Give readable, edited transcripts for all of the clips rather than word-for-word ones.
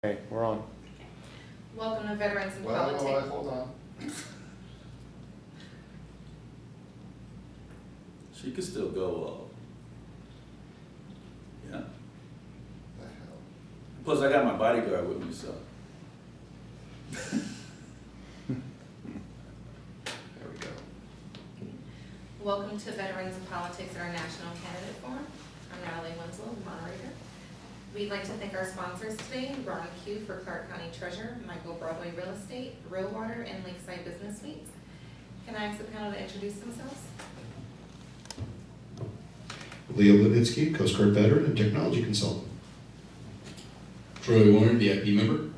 Okay, we're on. Welcome to Veterans in Well, Politics. hold on. She could still go yeah. The hell? Plus, I got my bodyguard with me, so. There we go. Welcome to Veterans in Politics International Candidate Forum. I'm Natalie, Winslow, Moderator. We'd like to thank our sponsors today, Ron Q for Clark County Treasurer, Michael Broadway Real Estate, Real Water, and Lakeside Business Suites. Can I ask the panel to introduce themselves? Bletnitsky, Coastguard veteran and technology consultant. Troy Warren, VIP member.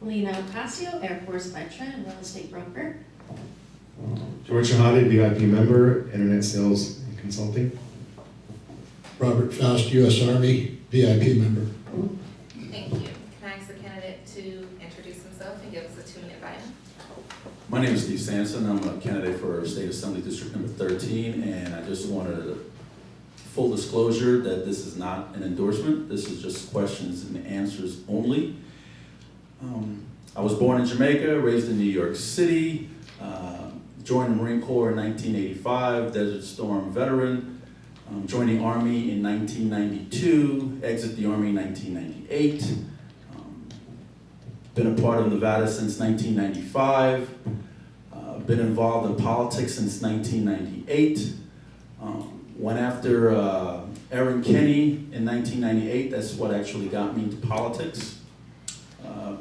Lena Ocasio, Air Force veteran and real estate broker. Chehade VIP member, internet sales and consulting. Robert Foust, US Army VIP member. Thank you. Can I ask the candidate to introduce himself and give us a 2-minute bio? My name is Steve Sanson. I'm a candidate for State Assembly District number 13, and I just wanted full disclosure that this is not an endorsement. This is just questions and answers only. I was born in Jamaica, raised in New York City, joined the Marine Corps in 1985, Desert Storm veteran. Joined the Army in 1992, exit the Army in 1998. Been a part of Nevada since 1995. Been involved in politics since 1998. Went after Aaron Kenney in 1998. That's what actually got me into politics.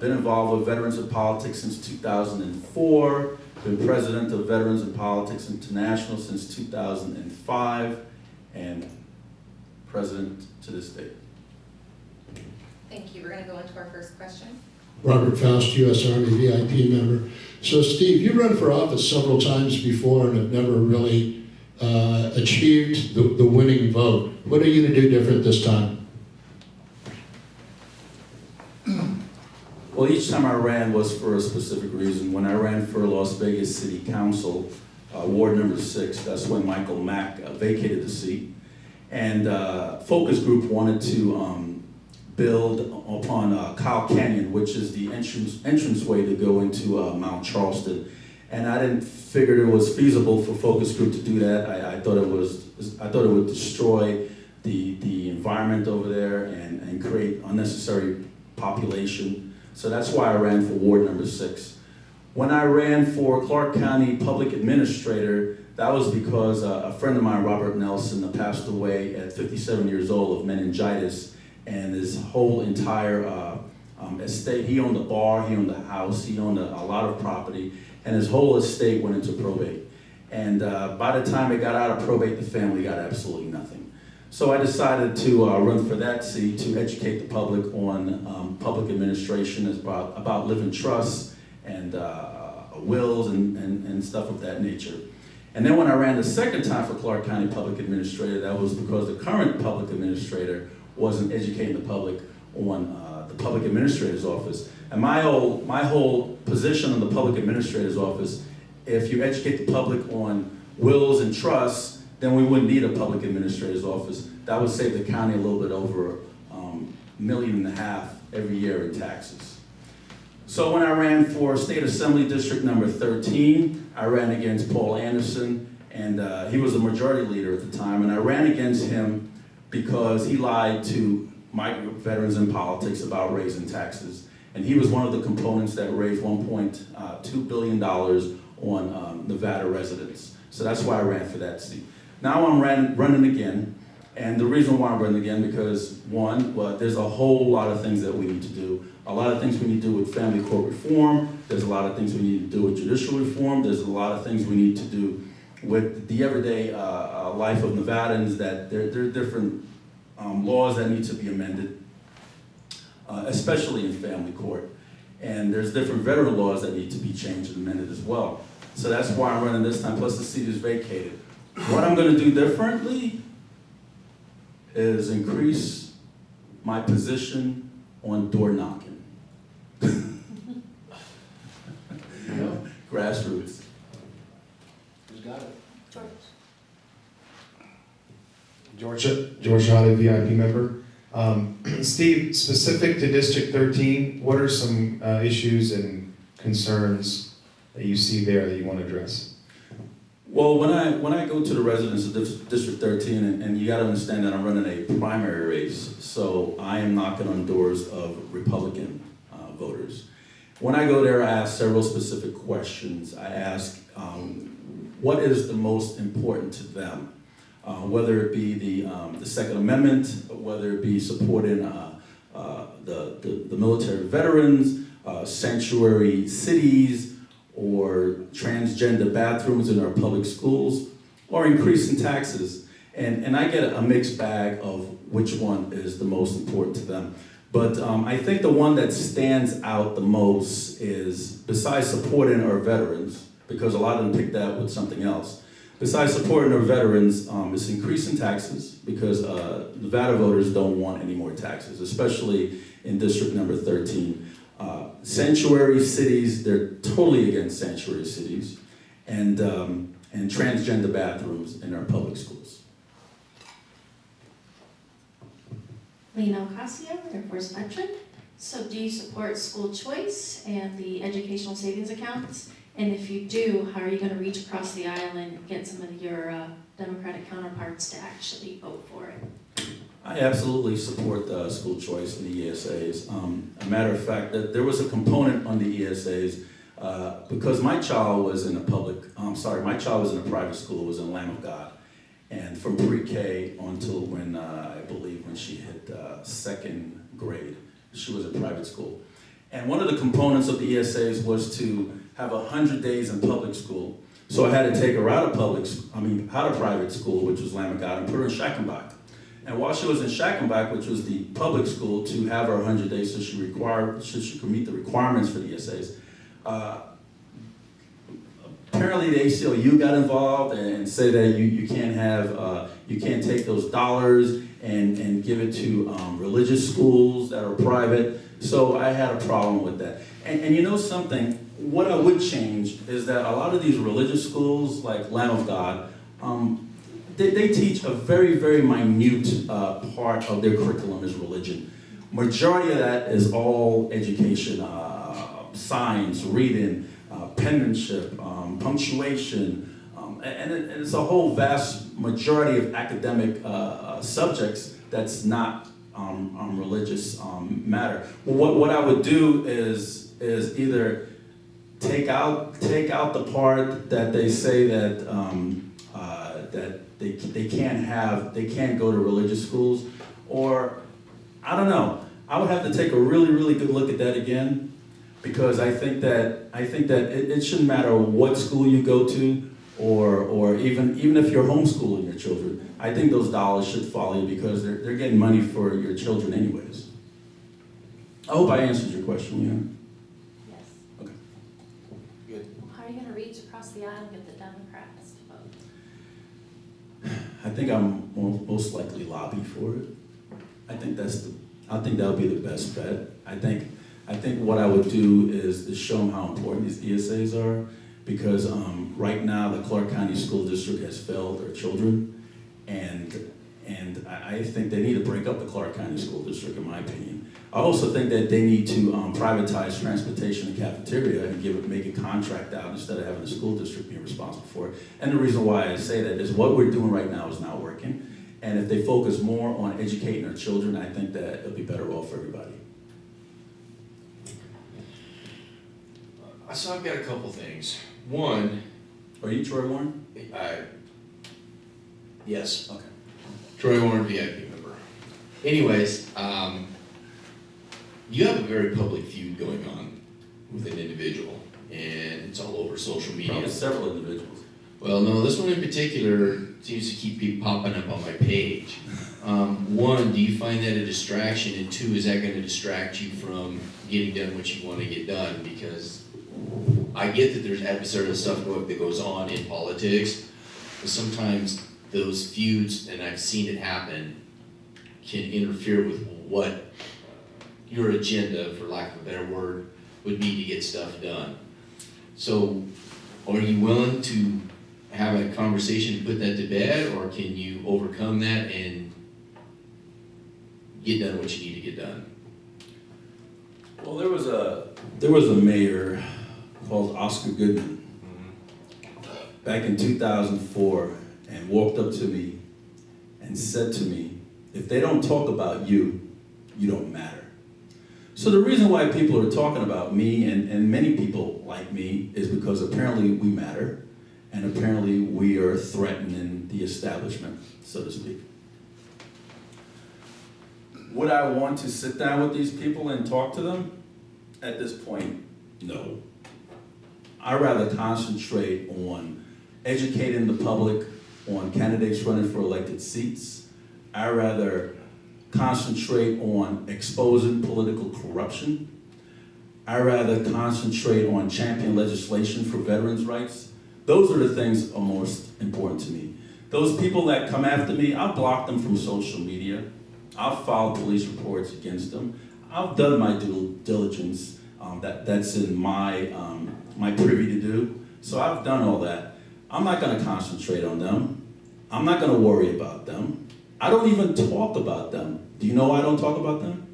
Been involved with Veterans in Politics since 2004. Been president of Veterans in Politics International since 2005. And president to this day. Thank you. We're going to go into our first question. Robert Foust, US Army VIP member. So Steve, you run for office several times before and have never really achieved the winning vote. What are you going to do different this time? Well, each time I ran was for a specific reason. When I ran for Las Vegas City Council, Ward number 6, that's when Michael Mack vacated the seat. And focus group wanted to build upon Kyle Canyon, which is the entranceway to go into Mount Charleston. And I didn't figure it was feasible for focus group to do that. I thought it would destroy the environment over there and create unnecessary population. So that's why I ran for Ward number 6. When I ran for Clark County Public Administrator, that was because a friend of mine, Robert Nelson, passed away at 57 years old of meningitis, and his whole entire estate, he owned a bar, he owned a house, he owned a lot of property, and his whole estate went into probate. And by the time it got out of probate, the family got absolutely nothing. So I decided to run for that seat to educate the public on public administration, about living trusts and wills and stuff of that nature. And then when I ran the second time for Clark County Public Administrator, that was because the current public administrator wasn't educating the public on the public administrator's office. And my whole position on the public administrator's office, if you educate the public on wills and trusts, then we wouldn't need a public administrator's office. That would save the county a little bit over $1.5 million every year in taxes. So when I ran for State Assembly District number 13, I ran against Paul Anderson, and he was the majority leader at the time, and I ran against him because he lied to my group, Veterans in Politics, about raising taxes. And he was one of the components that raised $1.2 billion on Nevada residents. So that's why I ran for that seat. Now I'm running again, and the reason why I'm running again, because one, there's a whole lot of things that we need to do. A lot of things we need to do with family court reform. There's a lot of things we need to do with judicial reform. There's a lot of things we need to do with the everyday life of Nevadans, that there are different laws that need to be amended, especially in family court. And there's different veteran laws that need to be changed and amended as well. So that's why I'm running this time, plus the seat is vacated. What I'm gonna do differently is increase my position on door knocking. Grassroots. Who's got it? George Chehade VIP member. Steve, specific to District 13, what are some issues and concerns that you see there that you want to address? Well, when I go to the residents of District 13, and you gotta understand that I'm running a primary race, so I am knocking on doors of Republican voters. When I go there, I ask several specific questions. I ask, what is the most important to them? Whether it be the Second Amendment, whether it be supporting the military veterans, sanctuary cities, or transgender bathrooms in our public schools, or increasing taxes. And I get a mixed bag of which one is the most important to them. But I think the one that stands out the most is, besides supporting our veterans, because a lot of them picked that with something else, besides supporting our veterans, it's increasing taxes, because the Nevada voters don't want any more taxes, especially in District number 13. Sanctuary cities, they're totally against sanctuary cities, and transgender bathrooms in our public schools. Lena Ocasio, Air Force veteran. So do you support school choice and the educational savings accounts? And if you do, how are you going to reach across the aisle and get some of your Democratic counterparts to actually vote for it? I absolutely support school choice and the ESAs. A matter of fact, that there was a component on the ESAs because my child was in my child was in a private school. It was in Lamb of God, and from pre-K until when I believe when she hit second grade, she was in private school. And one of the components of the ESAs was to have 100 days in public school. So I had to take her out of private school, which was Lamb of God, and put her in Schackenbach. And while she was in Schackenbach, which was the public school, to have her 100 days so she could meet the requirements for the ESAs, apparently the ACLU got involved and said that you can't take those dollars and give it to religious schools that are private. So I had a problem with that. And you know something, what I would change is that a lot of these religious schools, like Lamb of God, they teach a very, very minute part of their curriculum is religion. Majority of that is all education, science, reading, penmanship, punctuation, and it's a whole vast majority of academic subjects that's not religious matter. Well, what I would do is either take out the part that they say that that they can't go to religious schools, or I don't know. I would have to take a really, really good look at that again, because I think that it shouldn't matter what school you go to, or even if you're homeschooling your children. I think those dollars should follow you, because they're getting money for your children anyways. I hope I answered your question, Leanne. Yes. Okay. Good. Well, how are you going to reach across the aisle and get the Democrats to vote? I think I'm most likely lobby for it. I think that would be the best bet. I think what I would do is to show them how important these ESAs are, because right now the Clark County School District has failed their children, and I think they need to break up the Clark County School District, in my opinion. I also think that they need to privatize transportation and cafeteria and make a contract out instead of having the school district being responsible for it. And the reason why I say that is what we're doing right now is not working. And if they focus more on educating our children, I think that it'll be better off for everybody. So I've got a couple things. One, Are you Troy Warren? yes, Okay. Troy Warren VIP member. Anyways, you have a very public feud going on with an individual, and it's all over social media. Probably several individuals. Well, no, this one in particular seems to keep popping up on my page. One, do you find that a distraction? And two, is that going to distract you from getting done what you want to get done? Because I get that there's adversarial stuff that goes on in politics, but sometimes those feuds, and I've seen it happen, can interfere with what your agenda, for lack of a better word, would be to get stuff done. So, are you willing to have a conversation to put that to bed, or can you overcome that and get done what you need to get done? Well, there was a mayor called Oscar Goodman back in 2004 and walked up to me and said to me, if they don't talk about you, you don't matter. So the reason why people are talking about me and many people like me is because apparently we matter and apparently we are threatening the establishment, so to speak. Would I want to sit down with these people and talk to them? At this point, no. I'd rather concentrate on educating the public on candidates running for elected seats. I'd rather concentrate on exposing political corruption. I'd rather concentrate on championing legislation for veterans' rights. Those are the things that are most important to me. Those people that come after me, I'll block them from social media. I'll file police reports against them. I've done my due diligence that's in my privy to do. So I've done all that. I'm not gonna concentrate on them. I'm not gonna worry about them. I don't even talk about them. Do you know why I don't talk about them?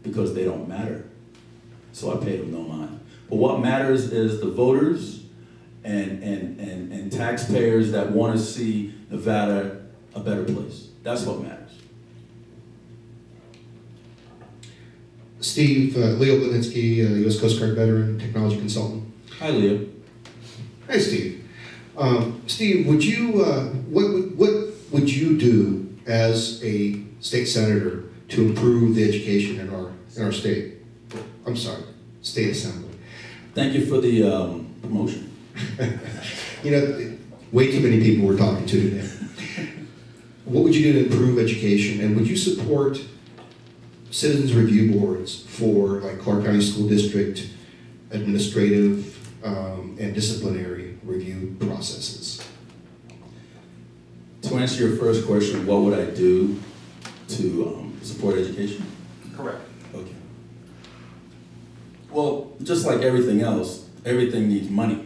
Because they don't matter. So I pay them no mind. But what matters is the voters and taxpayers that want to see Nevada a better place. That's what matters. Steve, Leo Bletnitsky, US Coastguard veteran, technology consultant. Hi, Leo. Hi, Steve. Steve, would you, what would you do as a state senator to improve the education in our state? I'm sorry, state assembly. Thank you for the promotion. You know, way too many people we're talking to today. What would you do to improve education, and would you support citizens review boards for like Clark County School District administrative and disciplinary review processes? To answer your first question, what would I do to support education? Correct. Okay. Well, just like everything else, everything needs money.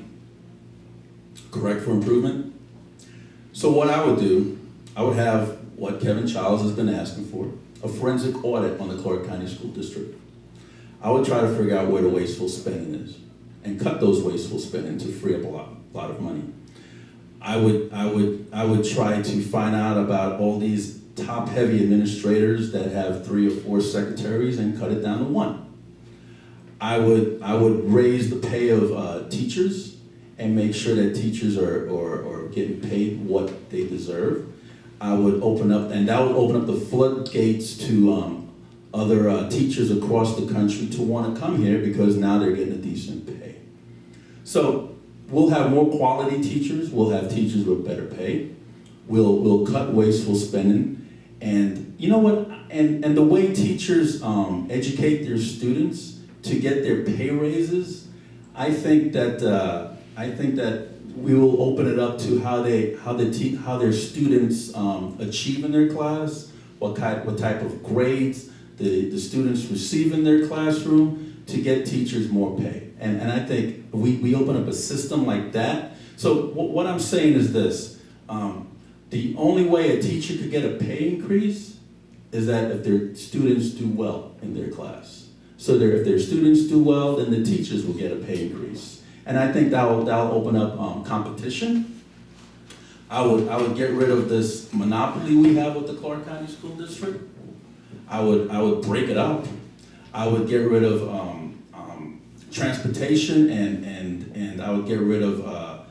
Correct for improvement? So what I would do, I would have what Kevin Childs has been asking for, a forensic audit on the Clark County School District. I would try to figure out where the wasteful spending is and cut those wasteful spending to free up a lot of money. I would try to find out about all these top-heavy administrators that have 3 or 4 secretaries and cut it down to 1. I would raise the pay of teachers and make sure that teachers are getting paid what they deserve. I would open up, and that would open up the floodgates to other teachers across the country to want to come here because now they're getting a decent pay. So we'll have more quality teachers, we'll have teachers with better pay, we'll cut wasteful spending, and you know what, and the way teachers educate their students to get their pay raises, I think that we will open it up to how their students achieve in their class, what type of grades the students receive in their classroom to get teachers more pay. And I think we open up a system like that. So what I'm saying is this, the only way a teacher could get a pay increase is that if their students do well in their class. So if their students do well, then the teachers will get a pay increase. And I think that'll open up competition. I would get rid of this monopoly we have with the Clark County School District. I would break it up. I would get rid of transportation and I would get rid of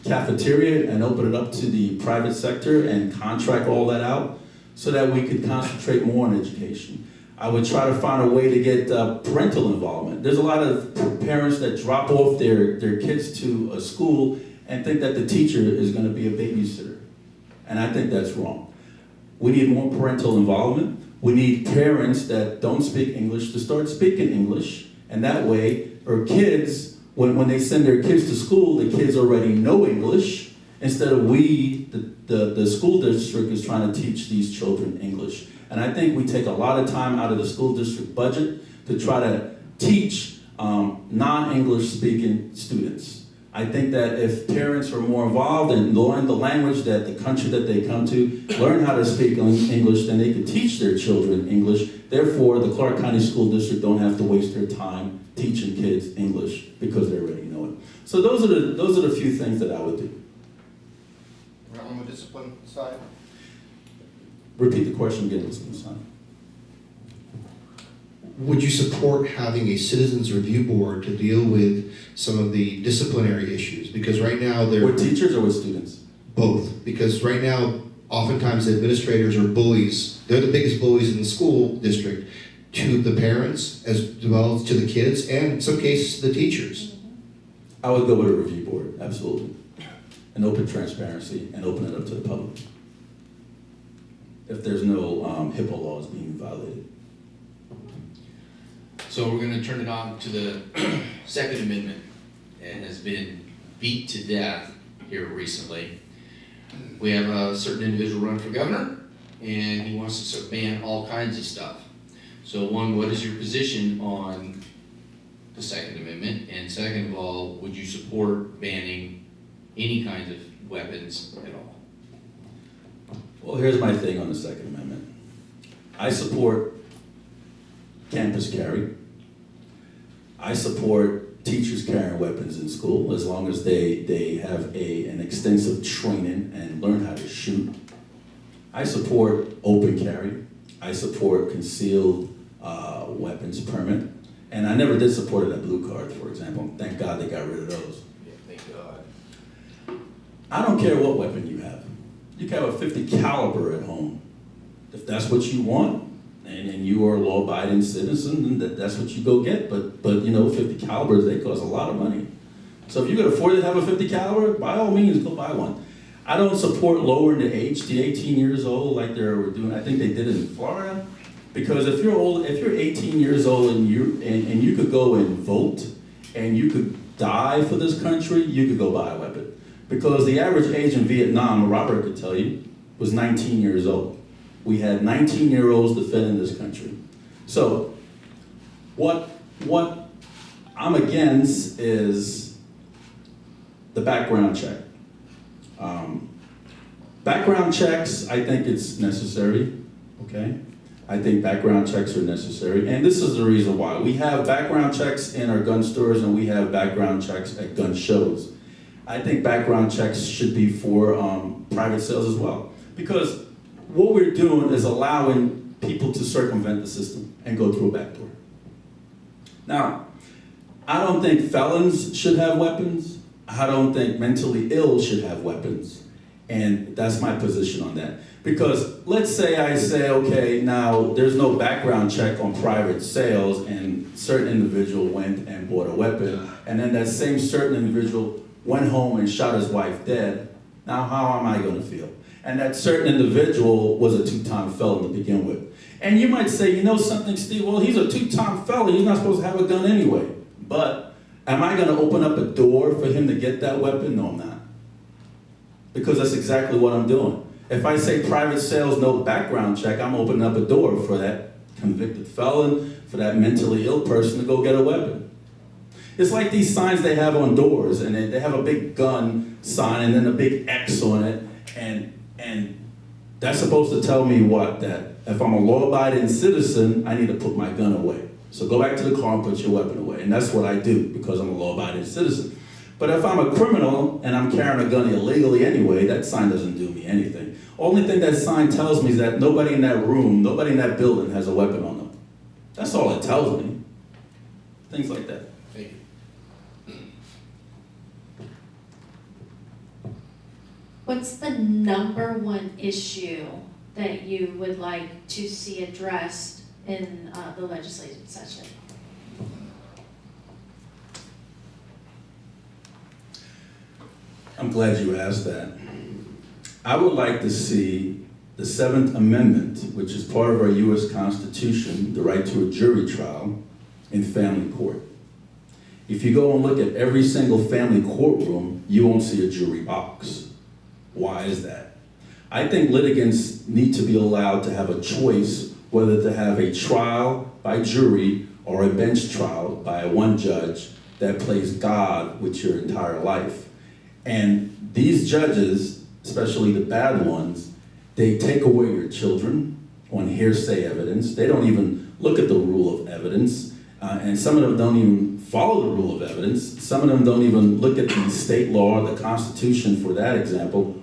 cafeteria and open it up to the private sector and contract all that out so that we could concentrate more on education. I would try to find a way to get parental involvement. There's a lot of parents that drop off their kids to a school and think that the teacher is going to be a babysitter. And I think that's wrong. We need more parental involvement. We need parents that don't speak English to start speaking English. And that way, our kids, when they send their kids to school, the kids already know English instead of the school district is trying to teach these children English. And I think we take a lot of time out of the school district budget to try to teach non-English speaking students. I think that if parents were more involved and learn the language that the country that they come to, learn how to speak English, then they could teach their children English. Therefore, the Clark County School District don't have to waste their time teaching kids English because they already know it. So those are the few things that I would do. On the discipline side? Repeat the question again, Mr. Son. Would you support having a citizens review board to deal with some of the disciplinary issues? Because right now they're With teachers or with students? both. Because right now, oftentimes the administrators are bullies. They're the biggest bullies in the school district to the parents as well as to the kids and in some cases the teachers. I would go with a review board, absolutely. And open transparency and open it up to the public. If there's no HIPAA laws being violated. So we're gonna turn it on to the Second Amendment. It has been beat to death here recently. We have a certain individual run for governor, and he wants to ban all kinds of stuff. So one, what is your position on the Second Amendment? And second of all, would you support banning any kinds of weapons at all? Well, here's my thing on the Second Amendment. I support campus carry. I support teachers carrying weapons in school as long as they have an extensive training and learn how to shoot. I support open carry. I support concealed weapons permit. And I never did support it at blue cards, for example. Thank God they got rid of those. Yeah, thank God. I don't care what weapon you have. You can have a .50 caliber at home. If that's what you want, and you are a law-abiding citizen, then that's what you go get. But you know, .50 calibers, they cost a lot of money. So if you could afford to have a .50 caliber, by all means, go buy one. I don't support lowering the age to 18 years old like they were doing. I think they did it in Florida. Because if you're 18 years old and you could go and vote and you could die for this country, you could go buy a weapon. Because the average age in Vietnam, Robert could tell you, was 19 years old. We had 19-year-olds defending this country. So what I'm against is the background check. Background checks, I think it's necessary, okay? I think background checks are necessary, and this is the reason why. We have background checks in our gun stores and we have background checks at gun shows. I think background checks should be for private sales as well. Because what we're doing is allowing people to circumvent the system and go through a back door. Now, I don't think felons should have weapons. I don't think mentally ill should have weapons. And that's my position on that. Because let's say I say, okay, now there's no background check on private sales and a certain individual went and bought a weapon, and then that same certain individual went home and shot his wife dead. Now how am I gonna feel? And that certain individual was a two-time felon to begin with. And you might say, you know something, Steve, well, he's a two-time felon, he's not supposed to have a gun anyway. But am I gonna open up a door for him to get that weapon? No, I'm not. Because that's exactly what I'm doing. If I say private sales, no background check, I'm opening up a door for that convicted felon, for that mentally ill person to go get a weapon. It's like these signs they have on doors, and they have a big gun sign and then a big X on it, and that's supposed to tell me what? That if I'm a law-abiding citizen, I need to put my gun away. So go back to the car and put your weapon away, and that's what I do because I'm a law-abiding citizen. But if I'm a criminal and I'm carrying a gun illegally anyway, that sign doesn't do me anything. Only thing that sign tells me is that nobody in that room, nobody in that building has a weapon on them. That's all it tells me. Things like that. Thank you. What's the number one issue that you would like to see addressed in the legislative session? I'm glad you asked that. I would like to see the 7th Amendment, which is part of our U.S. Constitution, the right to a jury trial in family court. If you go and look at every single family courtroom, you won't see a jury box. Why is that? I think litigants need to be allowed to have a choice whether to have a trial by jury or a bench trial by one judge that plays God with your entire life. And these judges, especially the bad ones, they take away your children on hearsay evidence. They don't even look at the rule of evidence. And some of them don't even follow the rule of evidence. Some of them don't even look at the state law, the Constitution, for that example.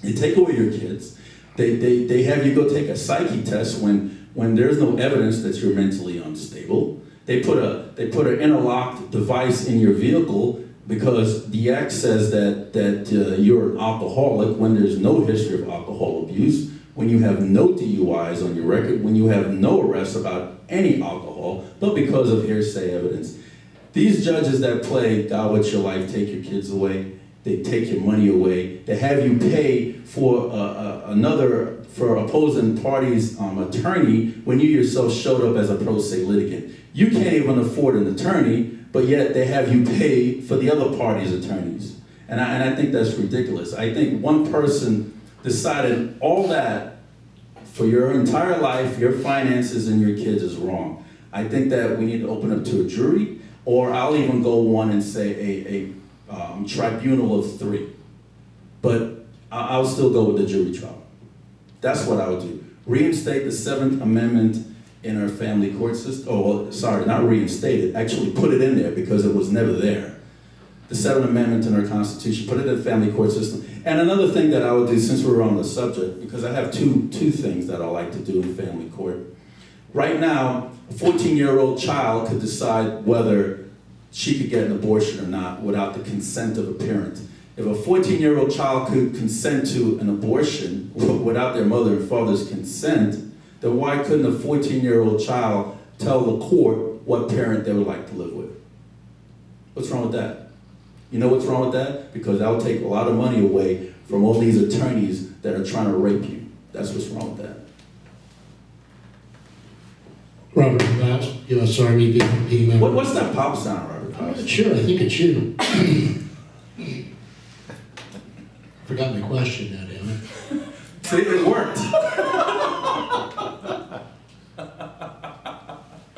They take away your kids. They have you go take a psyche test when there's no evidence that you're mentally unstable. They put an interlocked device in your vehicle because the act says that you're an alcoholic when there's no history of alcohol abuse, when you have no DUIs on your record, when you have no arrests about any alcohol, but because of hearsay evidence. These judges that play God with your life take your kids away, they take your money away, they have you pay for for opposing parties' attorney when you yourself showed up as a pro se litigant. You can't even afford an attorney, but yet they have you pay for the other party's attorneys. And I think that's ridiculous. I think one person decided all that for your entire life, your finances, and your kids is wrong. I think that we need to open up to a jury, or I'll even go one and say a tribunal of 3. But I'll still go with the jury trial. That's what I would do. Reinstate the 7th Amendment in our family court system. Oh, well, sorry, not reinstate it. Actually put it in there because it was never there. The 7th Amendment in our Constitution, put it in the family court system. And another thing that I would do, since we're on the subject, because I have two things that I like to do in family court. Right now, a 14-year-old child could decide whether she could get an abortion or not without the consent of a parent. If a 14-year-old child could consent to an abortion without their mother and father's consent, then why couldn't a 14-year-old child tell the court what parent they would like to live with? What's wrong with that? You know what's wrong with that? Because that will take a lot of money away from all these attorneys that are trying to rape you. That's what's wrong with that. Robert Foust, US Army VIP member. What's that pop sound, Robert? I'm not sure, I think it's you. Forgot my question now, damn it. See, it worked.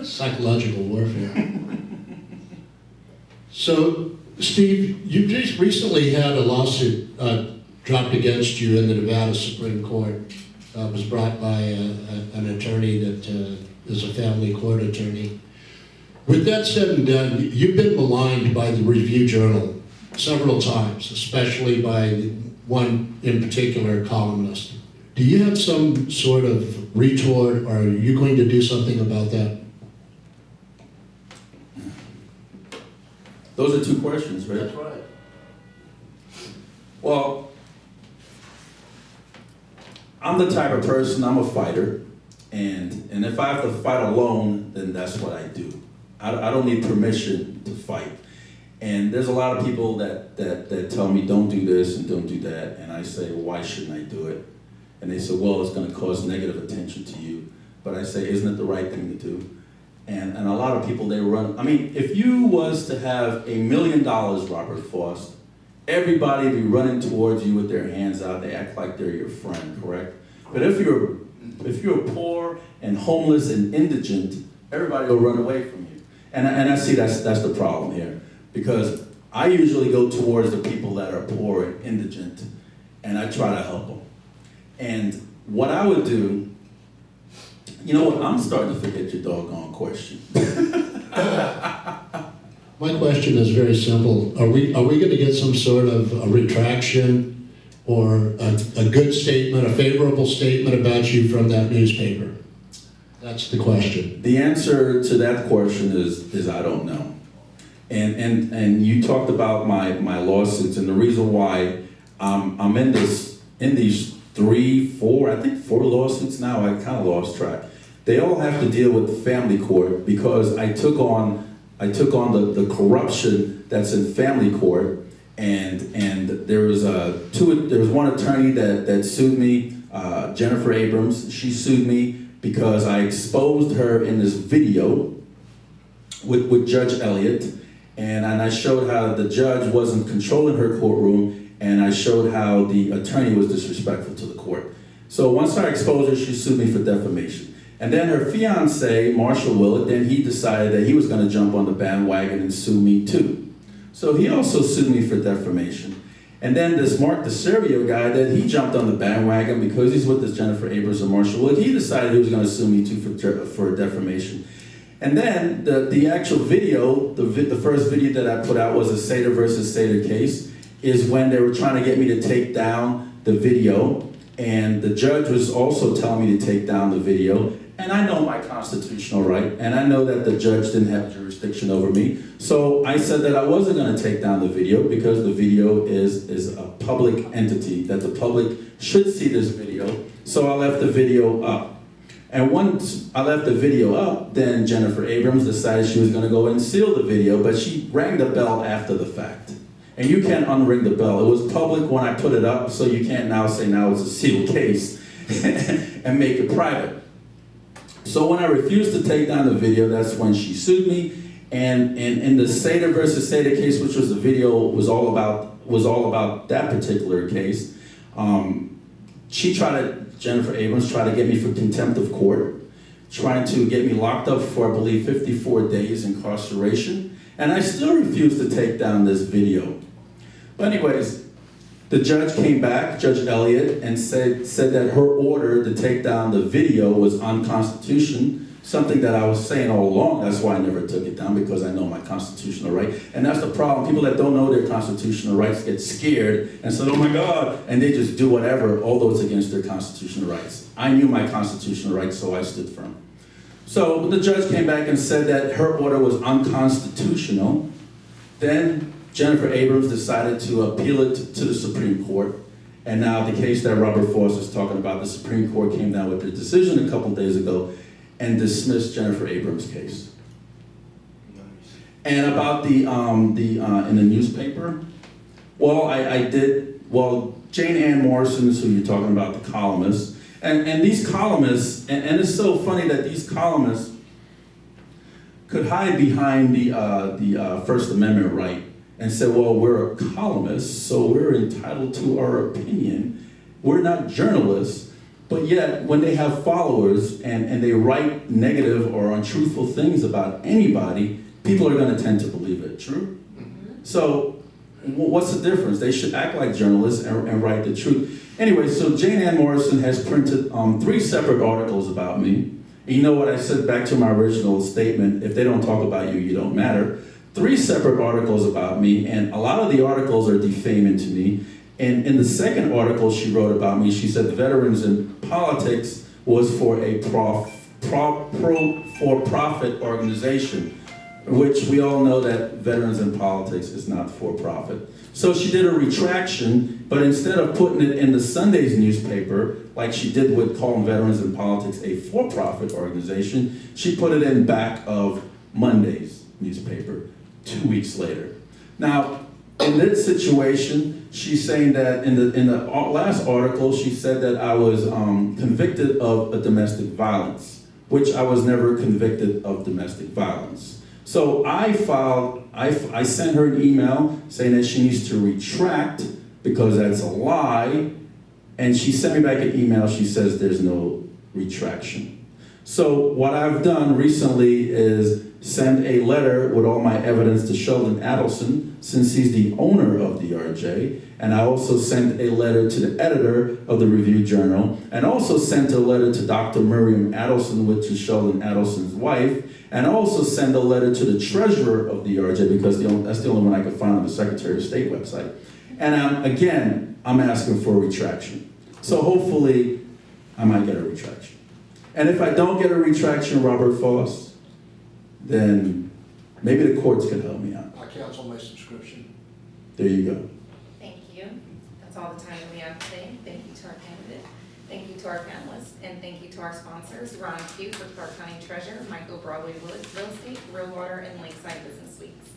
Psychological warfare. So, Steve, you just recently had a lawsuit dropped against you in the Nevada Supreme Court. It was brought by an attorney that is a family court attorney. With that said and done, you've been maligned by the Review Journal several times, especially by one in particular columnist. Do you have some sort of retort, or are you going to do something about that? Those are 2 questions, right? That's right. Well, I'm the type of person, I'm a fighter, and if I have to fight alone, then that's what I do. I don't need permission to fight. And there's a lot of people that tell me don't do this and don't do that, and I say, well, why shouldn't I do it? And they say, well, it's going to cause negative attention to you. But I say, isn't it the right thing to do? And a lot of people, they run, I mean, if you was to have $1 million, Robert Foust, everybody would be running towards you with their hands out. They act like they're your friend, correct? But if you're poor and homeless and indigent, everybody will run away from you. And I see that's the problem here. Because I usually go towards the people that are poor and indigent, and I try to help them. And what I would do, you know what, I'm starting to forget your doggone question. My question is very simple. Are we going to get some sort of a retraction or a good statement, a favorable statement about you from that newspaper? That's the question. The answer to that question is I don't know. And you talked about my lawsuits, and the reason why I'm in these 4 lawsuits now. I kind of lost track. They all have to deal with family court because I took on the corruption that's in family court, and there was one attorney that sued me, Jennifer Abrams. She sued me because I exposed her in this video with Judge Elliott. And I showed how the judge wasn't controlling her courtroom, and I showed how the attorney was disrespectful to the court. So once I exposed her, she sued me for defamation. And then her fiance, Marshall Willett, then he decided that he was going to jump on the bandwagon and sue me too. So he also sued me for defamation. And then this Mark DeSerio guy, that he jumped on the bandwagon because he's with this Jennifer Abrams and Marshall Willett. He decided he was going to sue me too for defamation. And then the actual video, the first video that I put out was a Sater versus Sater case, is when they were trying to get me to take down the video. And the judge was also telling me to take down the video. And I know my constitutional right, and I know that the judge didn't have jurisdiction over me. So I said that I wasn't going to take down the video because the video is a public entity, that the public should see this video. So I left the video up. And once I left the video up, then Jennifer Abrams decided she was going to go and seal the video, but she rang the bell after the fact. And you can't unring the bell. It was public when I put it up, so you can't now say now it's a sealed case and make it private. So when I refused to take down the video, that's when she sued me. And in the Sater versus Sater case, which was the video was all about that particular case, Jennifer Abrams tried to get me for contempt of court, trying to get me locked up for, I believe, 54 days incarceration. And I still refused to take down this video. But anyways, the judge came back, Judge Elliott, and said that her order to take down the video was unconstitutional, something that I was saying all along. That's why I never took it down, because I know my constitutional right. And that's the problem. People that don't know their constitutional rights get scared and say, oh my God, and they just do whatever, although it's against their constitutional rights. I knew my constitutional rights, so I stood firm. So the judge came back and said that her order was unconstitutional. Then Jennifer Abrams decided to appeal it to the Supreme Court. And now the case that Robert Foust is talking about, the Supreme Court came down with their decision a couple days ago and dismissed Jennifer Abrams' case. Nice. And about in the newspaper, Jane Ann Morrison is who you're talking about, the columnist. And these columnists, and it's so funny that these columnists could hide behind the First Amendment right and say, well, we're a columnist, so we're entitled to our opinion. We're not journalists, but yet when they have followers and they write negative or untruthful things about anybody, people are going to tend to believe it. True? Mm-hmm. So what's the difference? They should act like journalists and write the truth. Anyway, so Jane Ann Morrison has printed 3 separate articles about me. And you know what I said back to my original statement, if they don't talk about you, you don't matter. 3 separate articles about me, and a lot of the articles are defaming to me. And in the second article she wrote about me, she said Veterans in Politics was for a for-profit organization, which we all know that Veterans in Politics is not for-profit. So she did a retraction, but instead of putting it in the Sunday's newspaper, like she did with calling Veterans in Politics a for-profit organization, she put it in back of Monday's newspaper 2 weeks later. Now, in this situation, she's saying that in the last article, she said that I was convicted of a domestic violence, which I was never convicted of domestic violence. So I sent her an email saying that she needs to retract because that's a lie, and she sent me back an email. She says there's no retraction. So what I've done recently is send a letter with all my evidence to Sheldon Adelson, since he's the owner of the RJ, and I also sent a letter to the editor of the Review Journal, and also sent a letter to Dr. Miriam Adelson, which is Sheldon Adelson's wife, and I also sent a letter to the treasurer of the RJ, because that's the only one I could find on the Secretary of State website. And again, I'm asking for a retraction. So hopefully, I might get a retraction. And if I don't get a retraction, Robert Foust, then maybe the courts can help me out. I cancel my subscription. There you go. Thank you. That's all the time that we have today. Thank you to our candidate. Thank you to our panelists. And thank you to our sponsors, Ron Q for Clark County Treasurer, Michael Broadway Real Estate, Real Water, and Lakeside Business Suites.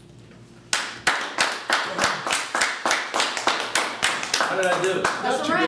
How did I do? That's all right.